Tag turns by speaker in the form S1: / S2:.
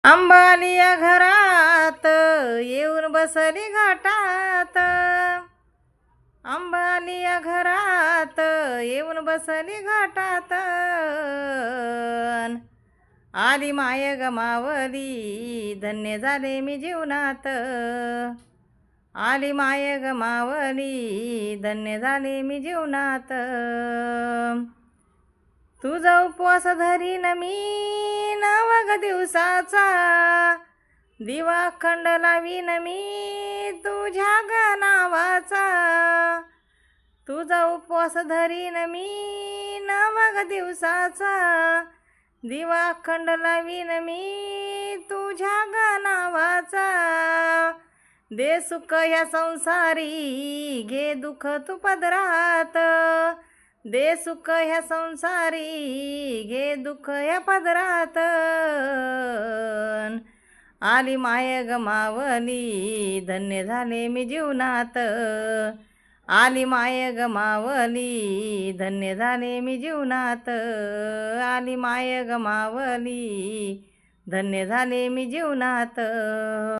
S1: अंबाली या घरात येऊन बसली घाटात. अंबाली या घरात येऊन बसली घाटात. आली माय गमावली धन्य झाले मी जीवनात. आली माय गमावली धन्य झाले मी जीवनात. तुझा उपवास धरीन मी नवग दिवसाचा. दिवा खंड लावीन मी तुझ्या ग नावाचा. तुझा उपवास धरीन मी नवग दिवसाचा. दिवा खंड लावीन मी तुझ्या ग नावाचा. दे सुख या संसारी घे दुःख तू पदरात. दे सुख ह्या संसारी घे दुःख या पदरात. आली माय गमावली धन्य झाले मी जीवनात. आली माय गमावली धन्य झाले मी जीवनात. आली माय गमावली धन्य झाले मी जीवनात.